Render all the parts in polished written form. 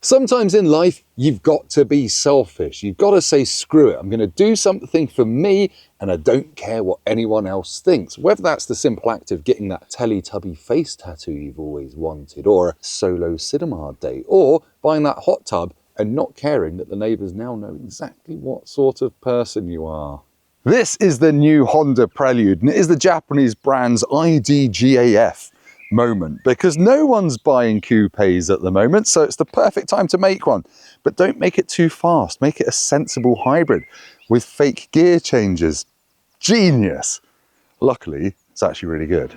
Sometimes in life, you've got to be selfish. You've got to say, screw it, I'm going to do something for me and I don't care what anyone else thinks. Whether that's the simple act of getting that Teletubby face tattoo you've always wanted, or a solo cinema date, or buying that hot tub and not caring that the neighbours now know exactly what sort of person you are. This is the new Honda Prelude, and it is the Japanese brand's IDGAF moment, because no one's buying coupes at the moment, so it's the perfect time to make one. But don't make it too fast, make it a sensible hybrid with fake gear changes. Genius! Luckily, it's actually really good.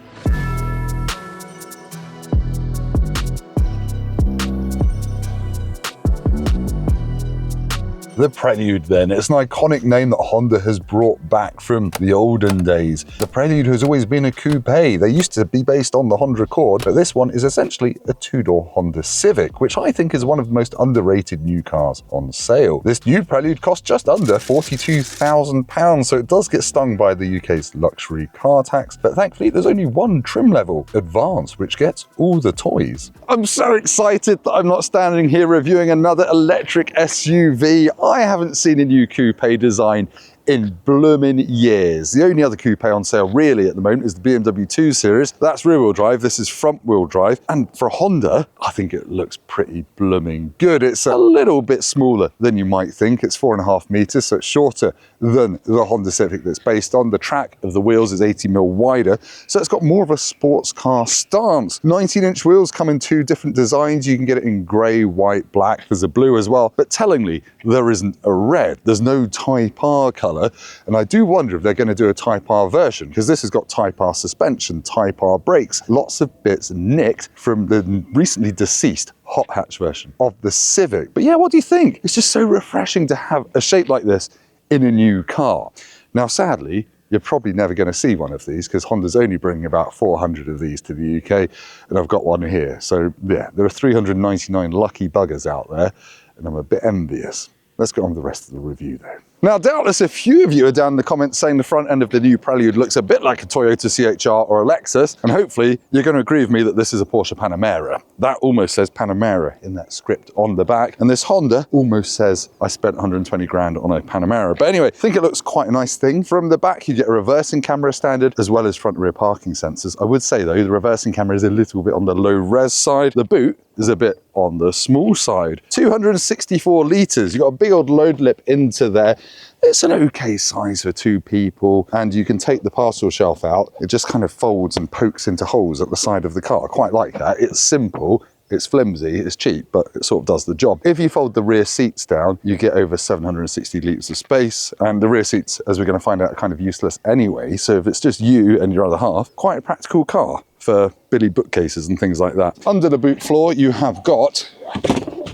The Prelude then, it's an iconic name that Honda has brought back from the olden days. The Prelude has always been a coupe. They used to be based on the Honda Accord, but this one is essentially a two-door Honda Civic, which I think is one of the most underrated new cars on sale. This new Prelude costs just under £42,000, so it does get stung by the UK's luxury car tax, but thankfully there's only one trim level, Advanced, which gets all the toys. I'm so excited that I'm not standing here reviewing another electric SUV. I haven't seen a new coupe design in bloomin' years. The only other coupe on sale really at the moment is the BMW 2 Series. That's rear-wheel drive, this is front-wheel drive. And for Honda, I think it looks pretty blooming good. It's a little bit smaller than you might think. It's 4.5 meters, so it's shorter than the Honda Civic that's based on. The track of the wheels is 80mm wider, so it's got more of a sports car stance. 19-inch wheels come in two different designs. You can get it in grey, white, black. There's a blue as well. But tellingly, there isn't a red. There's no Type R colour. And I do wonder if they're going to do a Type R version, because this has got Type R suspension, Type R brakes, lots of bits nicked from the recently deceased hot hatch version of the Civic. But yeah, what do you think? It's just so refreshing to have a shape like this in a new car. Now, sadly, you're probably never going to see one of these because Honda's only bringing about 400 of these to the UK, and I've got one here. So yeah, there are 399 lucky buggers out there, and I'm a bit envious. Let's get on with the rest of the review though. Now, doubtless a few of you are down in the comments saying the front end of the new Prelude looks a bit like a Toyota CHR or a Lexus, and hopefully you're going to agree with me that this is a Porsche Panamera. That almost says Panamera in that script on the back, and this Honda almost says I spent 120 grand on a Panamera. But anyway, I think it looks quite a nice thing. From the back, you get a reversing camera standard, as well as front and rear parking sensors. I would say though, the reversing camera is a little bit on the low res side. The boot is a bit on the small side. 264 litres, you've got a big old load lip into there. It's an okay size for two people, and you can take the parcel shelf out. It just kind of folds and pokes into holes at the side of the car. I quite like that. It's simple, it's flimsy, it's cheap, but it sort of does the job. If you fold the rear seats down, you get over 760 litres of space, and the rear seats, as we're going to find out, are kind of useless anyway. So if it's just you and your other half, quite a practical car for Billy bookcases and things like that. Under the boot floor, you have got,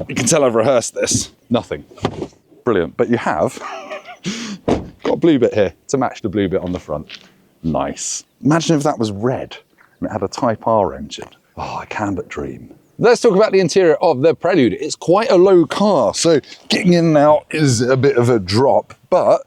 you can tell I've rehearsed this, nothing. Brilliant, but you have got a blue bit here to match the blue bit on the front. Nice. Imagine if that was red and it had a Type R engine. Oh, I can but dream. Let's talk about the interior of the Prelude. It's quite a low car, so getting in and out is a bit of a drop, but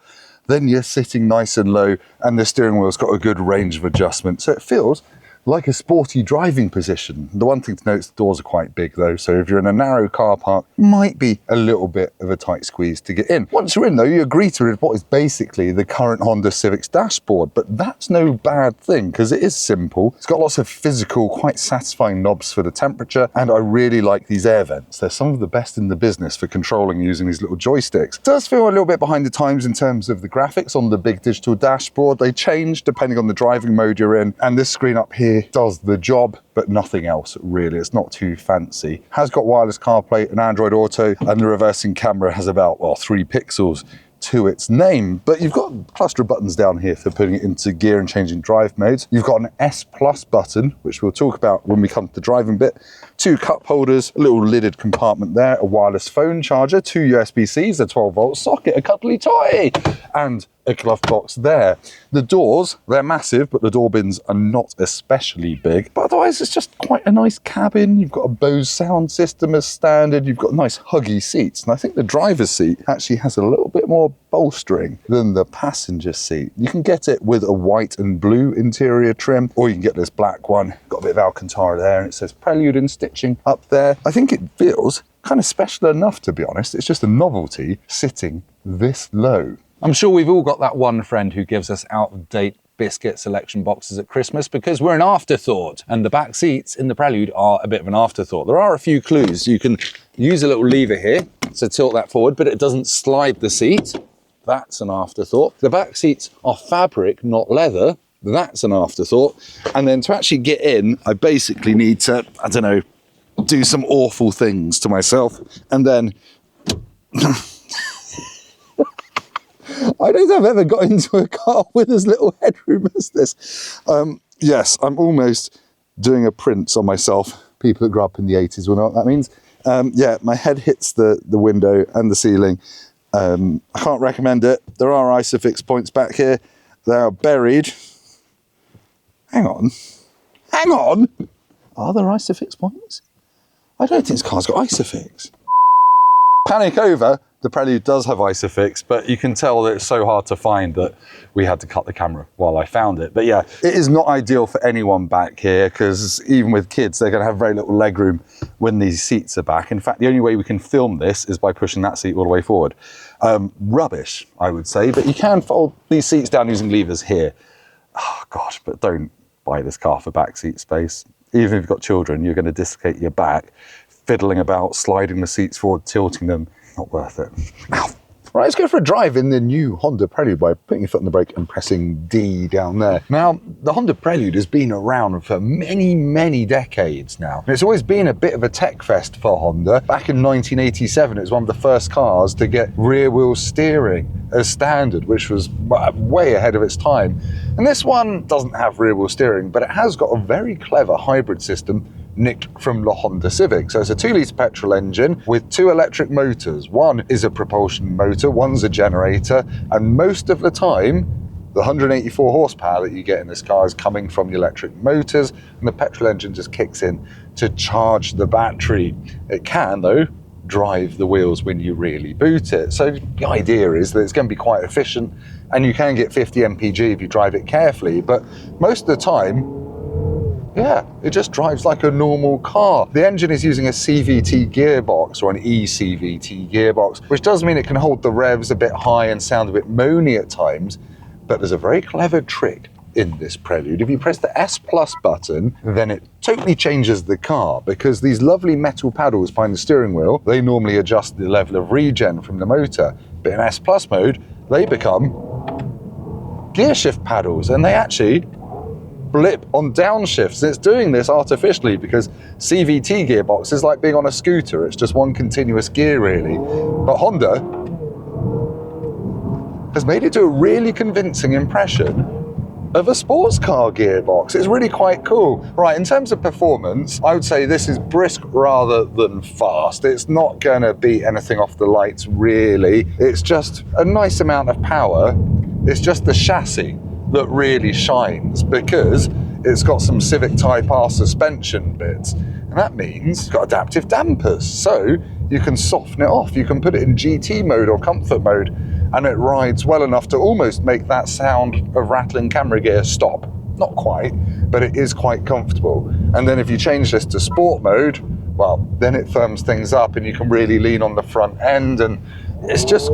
then you're sitting nice and low and the steering wheel's got a good range of adjustment, so it feels like a sporty driving position. The one thing to note is the doors are quite big though, so if you're in a narrow car park, might be a little bit of a tight squeeze to get in. Once you're in though, you agree to what is basically the current Honda Civic's dashboard, but that's no bad thing because it is simple. It's got lots of physical, quite satisfying knobs for the temperature, and I really like these air vents. They're some of the best in the business for controlling using these little joysticks. It does feel a little bit behind the times in terms of the graphics on the big digital dashboard. They change depending on the driving mode you're in, and this screen up here does the job, but nothing else really. It's not too fancy. Has got wireless CarPlay and Android Auto, and the reversing camera has about, well, 3 pixels to its name, but you've got a cluster of buttons down here for putting it into gear and changing drive modes. You've got an S Plus button, which we'll talk about when we come to the driving bit. 2 cup holders, a little lidded compartment there, a wireless phone charger, 2 USB-Cs, a 12-volt socket, a cuddly toy, and a glove box there. The doors, they're massive, but the door bins are not especially big. But otherwise, it's just quite a nice cabin. You've got a Bose sound system as standard. You've got nice huggy seats. And I think the driver's seat actually has a little bit more bolstering than the passenger seat. You can get it with a white and blue interior trim, or you can get this black one. Got a bit of Alcantara there, and it says Prelude in stitching up there. I think it feels kind of special enough, to be honest. It's just a novelty sitting this low. I'm sure we've all got that one friend who gives us out-of-date biscuit selection boxes at Christmas because we're an afterthought, and the back seats in the Prelude are a bit of an afterthought. There are a few clues. You can use a little lever here to tilt that forward, but it doesn't slide the seat. That's an afterthought. The back seats are fabric, not leather. That's an afterthought. And then to actually get in, I basically need to, I don't know, do some awful things to myself, and then I don't think I've ever got into a car with as little headroom as this. Yes, I'm almost doing a Prince on myself. People that grew up in the 80s will know what that means. Yeah, my head hits the window and the ceiling. I can't recommend it. There are Isofix points back here. They are buried. Hang on. Hang on! Are there Isofix points? I don't think this car's got Isofix. Panic over, the Prelude does have Isofix, but you can tell that it's so hard to find that we had to cut the camera while I found it. But yeah, it is not ideal for anyone back here, because even with kids, they're going to have very little legroom when these seats are back. In fact, the only way we can film this is by pushing that seat all the way forward. Rubbish, I would say, but you can fold these seats down using levers here. Oh gosh, but don't buy this car for back seat space. Even if you've got children, you're going to dislocate your back, fiddling about, sliding the seats forward, tilting them. Not worth it. Ow. Right, let's go for a drive in the new Honda Prelude by putting your foot on the brake and pressing D down there. Now, the Honda Prelude has been around for many, many decades now. And it's always been a bit of a tech fest for Honda. Back in 1987, it was one of the first cars to get rear wheel steering as standard, which was way ahead of its time. And this one doesn't have rear wheel steering, but it has got a very clever hybrid system nicked from the Honda Civic. So it's a 2-litre petrol engine with 2 electric motors. One is a propulsion motor, one's a generator, and most of the time, the 184 horsepower that you get in this car is coming from the electric motors, and the petrol engine just kicks in to charge the battery. It can, though, drive the wheels when you really boot it. So the idea is that it's going to be quite efficient, and you can get 50 mpg if you drive it carefully, but most of the time, yeah, it just drives like a normal car. The engine is using a CVT gearbox, or an eCVT gearbox, which does mean it can hold the revs a bit high and sound a bit moany at times, but there's a very clever trick in this Prelude. If you press the S+ button, then it totally changes the car, because these lovely metal paddles behind the steering wheel, they normally adjust the level of regen from the motor, but in S+ mode, they become gear shift paddles, and they actually blip on downshifts. It's doing this artificially because CVT gearbox is like being on a scooter. It's just one continuous gear, really. But Honda has made it do a really convincing impression of a sports car gearbox. It's really quite cool. Right, in terms of performance, I would say this is brisk rather than fast. It's not going to beat anything off the lights, really. It's just a nice amount of power. It's just the chassis that really shines, because it's got some Civic Type R suspension bits, and that means it's got adaptive dampers, so you can soften it off. You can put it in GT mode or comfort mode, and it rides well enough to almost make that sound of rattling camera gear stop. Not quite, but it is quite comfortable. And then if you change this to sport mode, well, then it firms things up and you can really lean on the front end, and it's just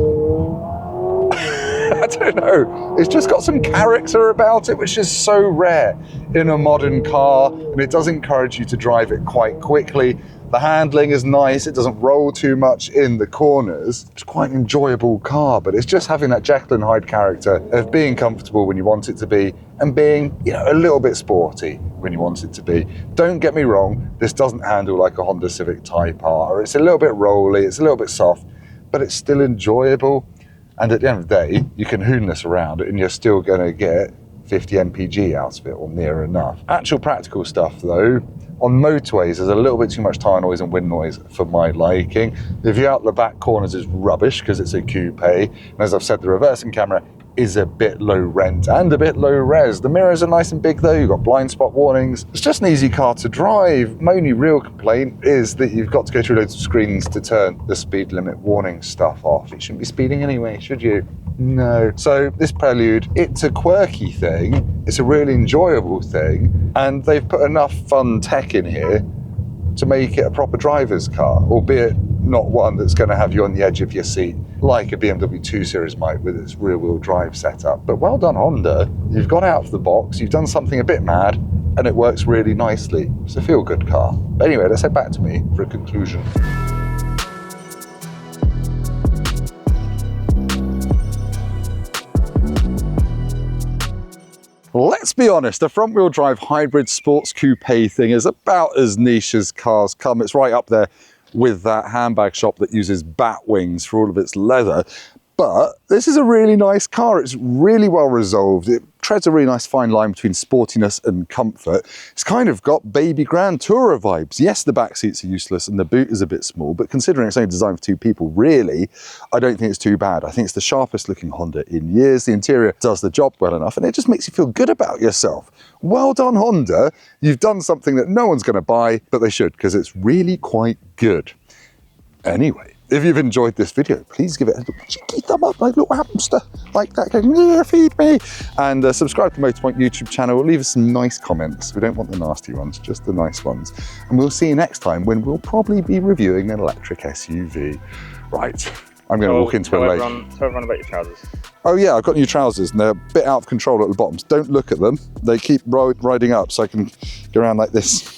I don't know, it's just got some character about it, which is so rare in a modern car, and it does encourage you to drive it quite quickly. The handling is nice, it doesn't roll too much in the corners. It's quite an enjoyable car, but it's just having that Jekyll and Hyde character of being comfortable when you want it to be, and being, you know, a little bit sporty when you want it to be. Don't get me wrong, this doesn't handle like a Honda Civic Type R. It's a little bit rolly, it's a little bit soft, but it's still enjoyable. And at the end of the day, you can hoon this around and you're still going to get 50 mpg out of it, or near enough. Actual practical stuff though, on motorways there's a little bit too much tyre noise and wind noise for my liking. The view out the back corners is rubbish because it's a coupe, and as I've said, the reversing camera is a bit low rent and a bit low res. The mirrors are nice and big though, you've got blind spot warnings. It's just an easy car to drive. My only real complaint is that you've got to go through loads of screens to turn the speed limit warning stuff off. You shouldn't be speeding anyway, should you? No. So this Prelude, it's a quirky thing, it's a really enjoyable thing, and they've put enough fun tech in here to make it a proper driver's car, albeit not one that's going to have you on the edge of your seat like a BMW 2 Series might with its rear-wheel drive setup. But well done, Honda. You've got out of the box, you've done something a bit mad, and it works really nicely. It's a feel-good car. But anyway, let's head back to me for a conclusion. Let's be honest, the front-wheel drive hybrid sports coupe thing is about as niche as cars come. It's right up there with that handbag shop that uses bat wings for all of its leather. But this is a really nice car. It's really well resolved. It treads a really nice fine line between sportiness and comfort. It's kind of got baby Grand Tourer vibes. Yes, the back seats are useless and the boot is a bit small, but considering it's only designed for 2 people, really, I don't think it's too bad. I think it's the sharpest looking Honda in years. The interior does the job well enough and it just makes you feel good about yourself. Well done, Honda. You've done something that no one's going to buy, but they should, because it's really quite good. Anyway, if you've enjoyed this video, please give it a little cheeky thumb up, like a little hamster, like that, going, yeah, feed me. And subscribe to the Motorpoint YouTube channel. Leave us some nice comments. We don't want the nasty ones, just the nice ones. And we'll see you next time when we'll probably be reviewing an electric SUV. Right, I'm going to walk into a lake. Tell everyone about your trousers. Oh yeah, I've got new trousers and they're a bit out of control at the bottoms. Don't look at them. They keep riding up so I can go around like this.